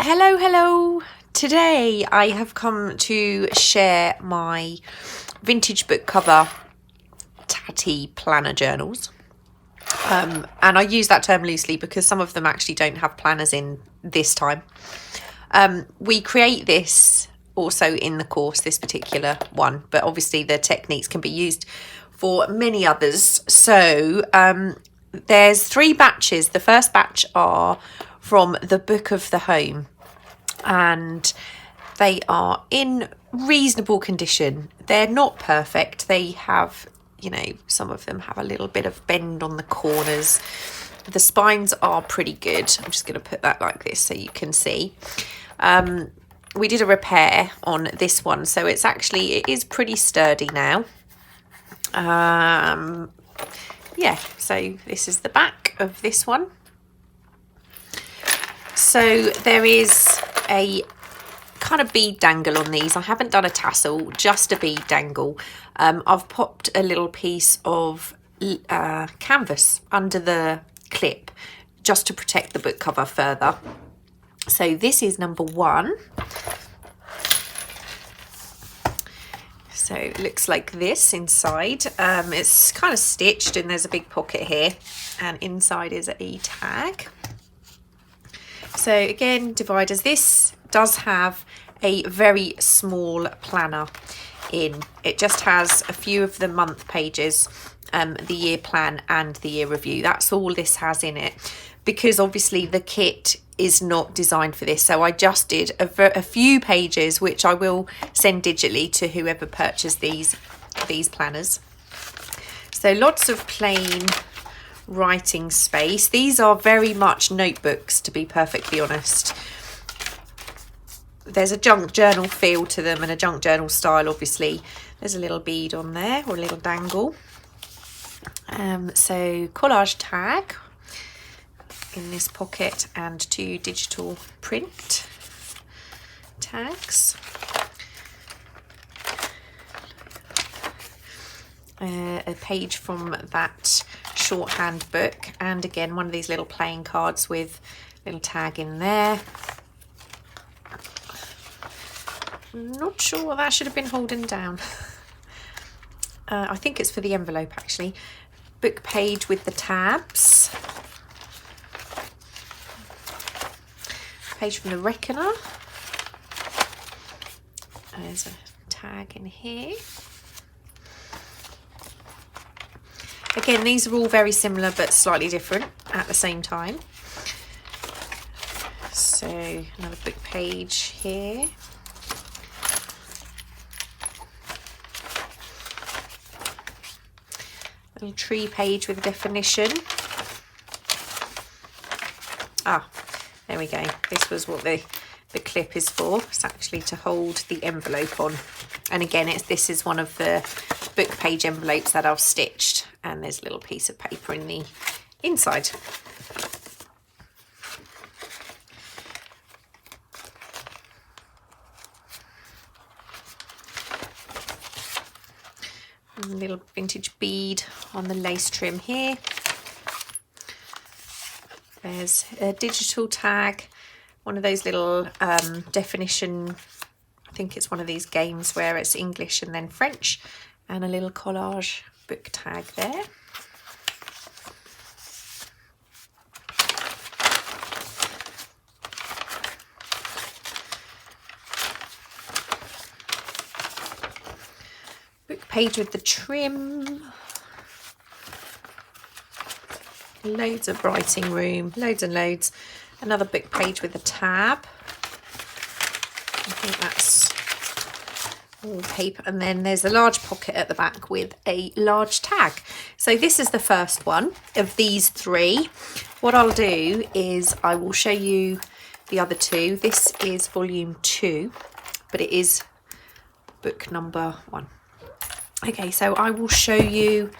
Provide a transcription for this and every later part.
Hello. Today I have come to share my vintage book cover Tatty planner journals. And I use that term loosely because some of them actually don't have planners in this time. We create this also in the course, this particular one, but obviously the techniques can be used for many others. So there's 3 batches. The first batch are from the Book of the Home, and they are in reasonable condition. They're not perfect. They have, some of them have a little bit of bend on the corners. The spines are pretty good. I'm just going to put that like this so you can see. We did a repair on this one, so it is pretty sturdy now. Yeah, so this is the back of this one. So there is a kind of bead dangle on these. I haven't done a tassel, just a bead dangle. I've popped a little piece of canvas under the clip just to protect the book cover further. So this is number 1. So it looks like this inside. It's kind of stitched and there's a big pocket here, and inside is a tag. So again, dividers. This does have a very small planner in. It just has a few of the month pages, the year plan and the year review. That's all this has in it, because obviously the kit is not designed for this. So I just did a few pages, which I will send digitally to whoever purchased these planners. So lots of plain writing space. These are very much notebooks, to be perfectly honest. There's a junk journal feel to them and a junk journal style, obviously. There's a little bead on there, or a little dangle. So collage tag in this pocket, and 2 digital print tags. A page from that shorthand book, and again one of these little playing cards with little tag in there. Not sure what that should have been holding down. I think it's for the envelope actually. Book page with the tabs. Page from the Reckoner. There's a tag in here. Again, these are all very similar but slightly different at the same time. So another book page here. Little tree page with definition. There we go. This was what the clip is for. It's actually to hold the envelope on. And again, this is one of the book page envelopes that I've stitched, and there's a little piece of paper in the inside. A little vintage bead on the lace trim here. There's a digital tag, one of those little definition, I think it's one of these games where it's English and then French, and a little collage book tag there. Book page with the trim. Loads of writing room, loads and loads. Another book page with a tab. I think that's all paper. And then there's a large pocket at the back with a large tag. So this is the first one of these 3. What I'll do is I will show you the other 2. This is volume 2, but it is book number 1. Okay, so I will show you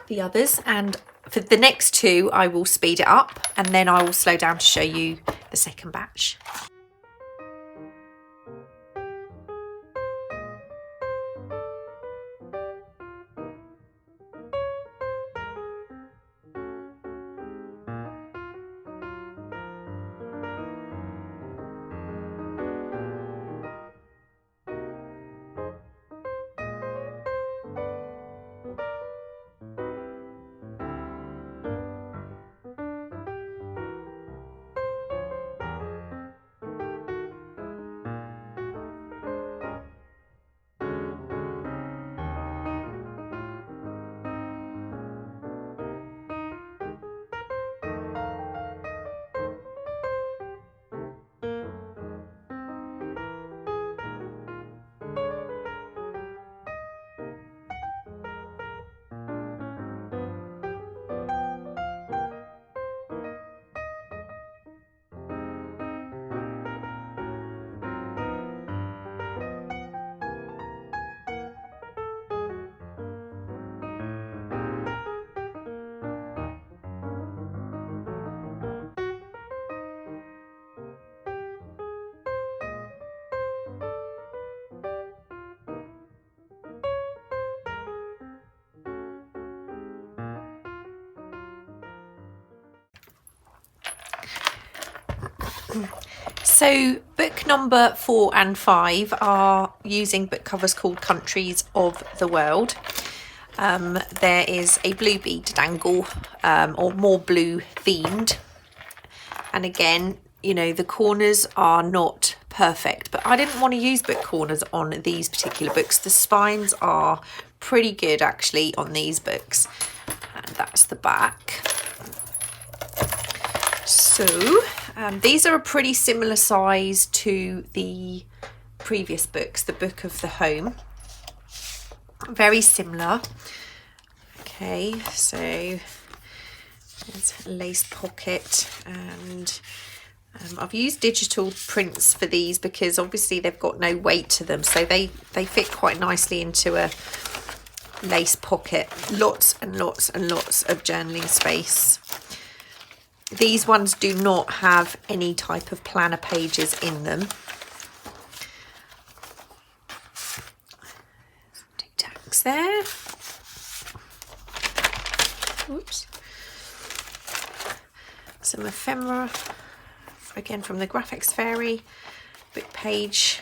the others, and for the next 2 I will speed it up, and then I will slow down to show you the second batch. So book number 4 and 5 are using book covers called Countries of the World. There is a blue bead dangle, or more blue themed. And again, you know, the corners are not perfect, but I didn't want to use book corners on these particular books. The spines are pretty good actually on these books. And that's the back. So these are a pretty similar size to the previous books, the Book of the Home. Very similar. Okay, so there's a lace pocket, and I've used digital prints for these because obviously they've got no weight to them, so they fit quite nicely into a lace pocket. Lots and lots and lots of journaling space. These ones do not have any type of planner pages in them. Two tags there. Oops. Some ephemera, again from the Graphics Fairy. Book page.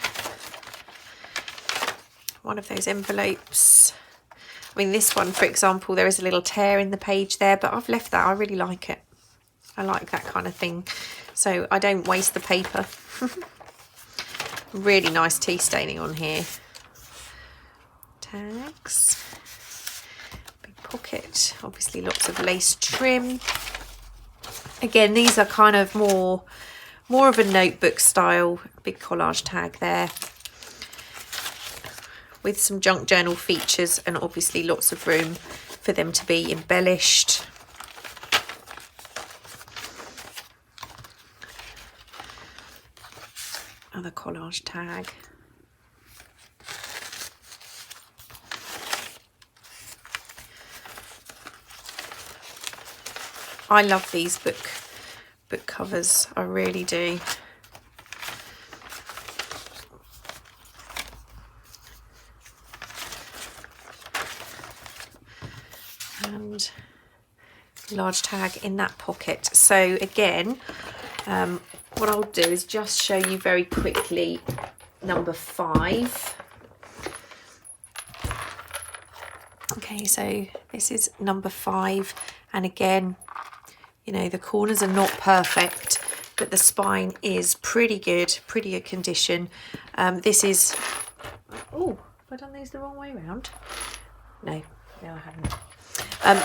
One of those envelopes. I mean, this one, for example, there is a little tear in the page there, but I've left that. I really like it. I like that kind of thing, so I don't waste the paper. Really nice tea staining on here. Tags. Big pocket, obviously lots of lace trim. Again, these are kind of more of a notebook style. Big collage tag there, with some junk journal features and obviously lots of room for them to be embellished. Another collage tag. I love these book covers, I really do. And large tag in that pocket. So again, what I'll do is just show you very quickly number 5. Okay, so this is number 5, and again, you know, the corners are not perfect, but the spine is pretty good condition. This is, oh, have I done these the wrong way around? No, I haven't.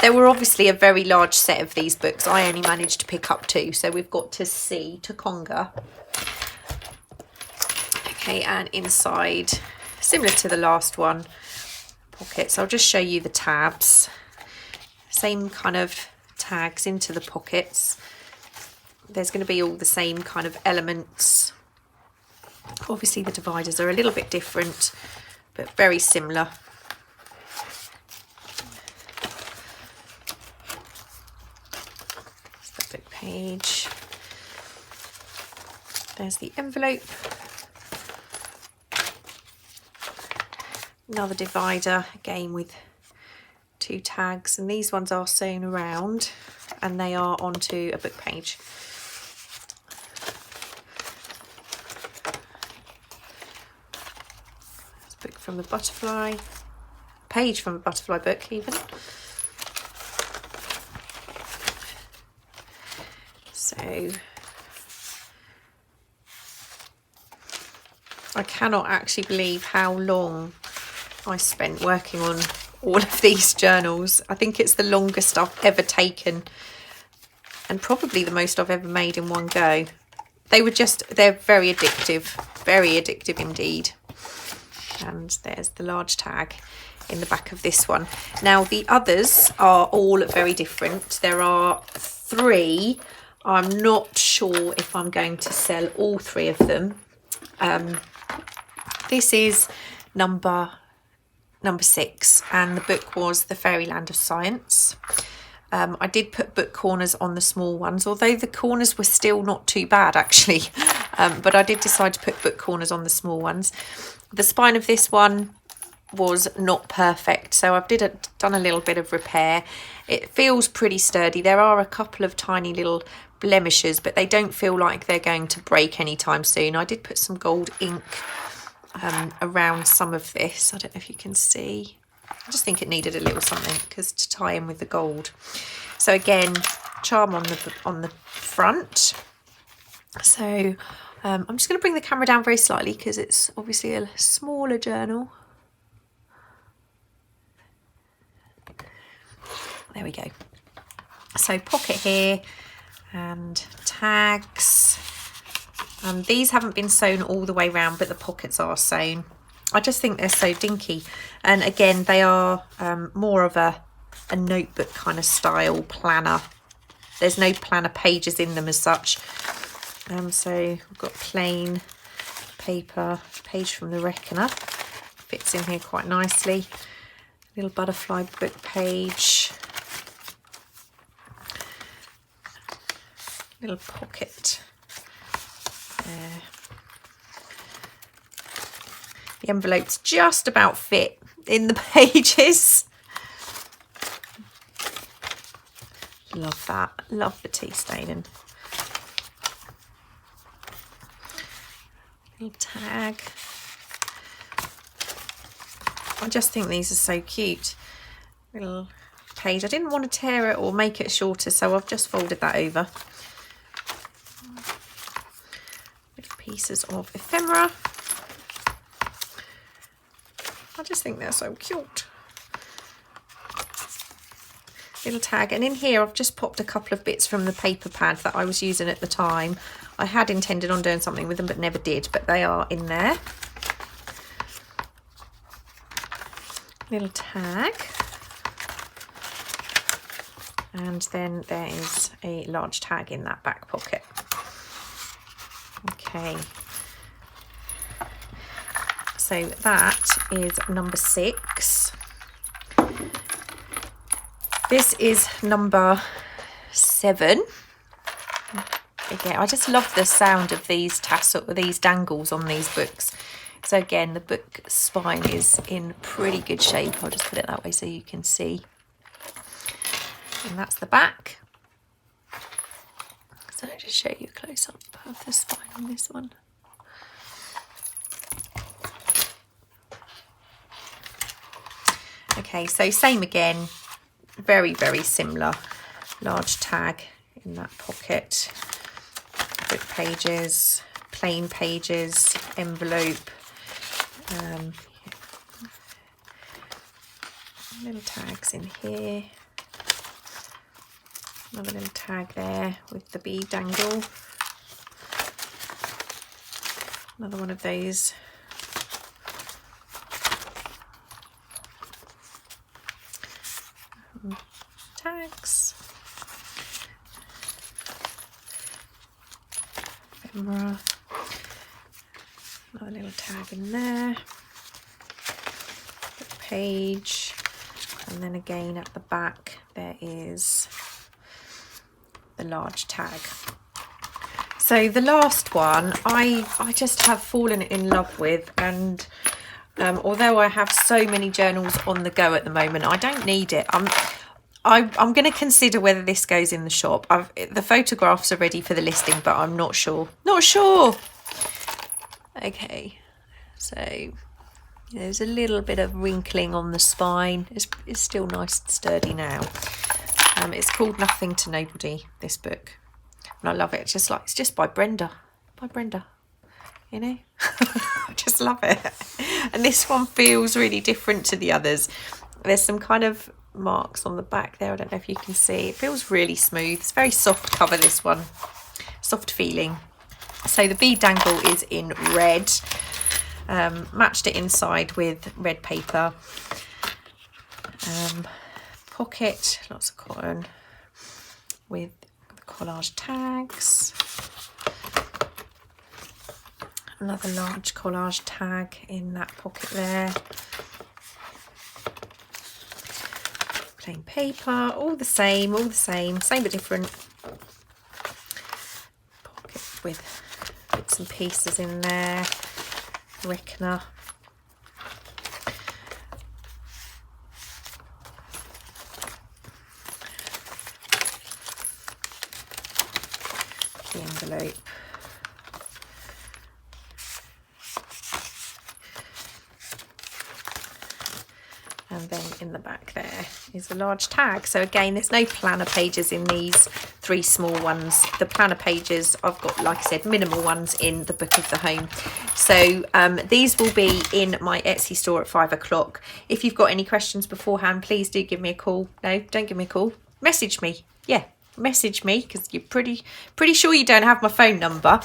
There were obviously a very large set of these books. I only managed to pick up 2, so we've got to C, to Conga. Okay, and inside, similar to the last one, pockets. I'll just show you the tabs. Same kind of tags into the pockets. There's going to be all the same kind of elements. Obviously the dividers are a little bit different, but very similar. Page. There's the envelope. Another divider, again with 2 tags, and these ones are sewn around and they are onto a book page. There's a book from the butterfly, page from a butterfly book even. So I cannot actually believe how long I spent working on all of these journals. I think it's the longest I've ever taken, and probably the most I've ever made in one go. They're very addictive indeed. And there's the large tag in the back of this one. Now the others are all very different. There are 3. I'm not sure if I'm going to sell all 3 of them. This is number 6, and the book was The Fairyland of Science. I did put book corners on the small ones, although the corners were still not too bad actually. But I did decide to put book corners on the small ones. The spine of this one was not perfect, so I've done a little bit of repair. It feels pretty sturdy. There are a couple of tiny little blemishes, but they don't feel like they're going to break anytime soon. I did put some gold ink around some of this. I don't know if you can see. I just think it needed a little something because to tie in with the gold. So again, charm on the front. So I'm just going to bring the camera down very slightly because it's obviously a smaller journal. There we go. So pocket here and tags. These haven't been sewn all the way round, but the pockets are sewn. I just think they're so dinky. And again, they are more of a notebook kind of style planner. There's no planner pages in them as such. So we've got plain paper, page from the Reckoner. Fits in here quite nicely. Little butterfly book page. Little pocket there. The envelopes just about fit in the pages. Love that. Love the tea staining. Little tag. I just think these are so cute. Little page. I didn't want to tear it or make it shorter, so I've just folded that over. Little pieces of ephemera. I just think they're so cute. Little tag, and in here I've just popped a couple of bits from the paper pad that I was using at the time. I had intended on doing something with them but never did, but they are in there. Little tag, and then there is a large tag in that back pocket. Okay, so that is number 6. This is number 7. Again, I just love the sound of these these dangles on these books. So again, the book spine is in pretty good shape. I'll just put it that way so you can see. And that's the back. So I'll just show you a close up of the spine on this one. Okay, so same again, very, very similar. Large tag in that pocket, book pages, plain pages, envelope, little tags in here, another little tag there with the bead dangle, another one of those. Tags, ephemera, another little tag in there, the page, and then again at the back there is the large tag. So the last one I just have fallen in love with, and although I have so many journals on the go at the moment, I don't need it. I'm going to consider whether this goes in the shop. The photographs are ready for the listing, but I'm not sure. Not sure. Okay, so there's a little bit of wrinkling on the spine. It's still nice and sturdy now. It's called Nothing to Nobody, this book, and I love it. It's just by Brenda. You know. I just love it. And this one feels really different to the others. There's some kind of marks on the back there. I don't know if you can see. It feels really smooth. It's very soft cover, this one. Soft feeling. So the bead dangle is in red. Matched it inside with red paper. Pocket, lots of cotton with the collage tags. Another large collage tag in that pocket there. Plain paper, all the same but different. Pocket with bits and pieces in there. Reckoner. the envelope. And then in the back there is a large tag. So again, there's no planner pages in these 3 small ones. The planner pages, I've got, like I said, minimal ones in the Book of the Home. So these will be in my Etsy store at 5 o'clock. If you've got any questions beforehand, please do give me a call. No, don't give me a call. Message me. Yeah, message me, because you're pretty sure you don't have my phone number.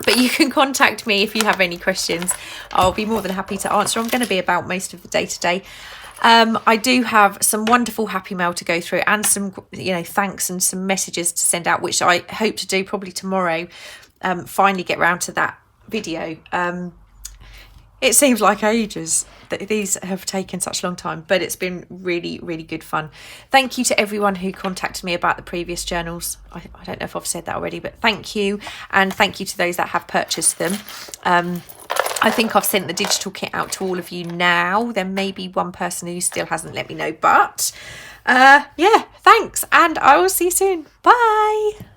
But you can contact me if you have any questions. I'll be more than happy to answer. I'm going to be about most of the day today. I do have some wonderful happy mail to go through, and some, thanks and some messages to send out, which I hope to do probably tomorrow. Finally get round to that video. It seems like ages that these have taken such a long time, but it's been really, really good fun. Thank you to everyone who contacted me about the previous journals. I don't know if I've said that already, but thank you. And thank you to those that have purchased them. I think I've sent the digital kit out to all of you now. There may be one person who still hasn't let me know, but yeah, thanks. And I will see you soon. Bye.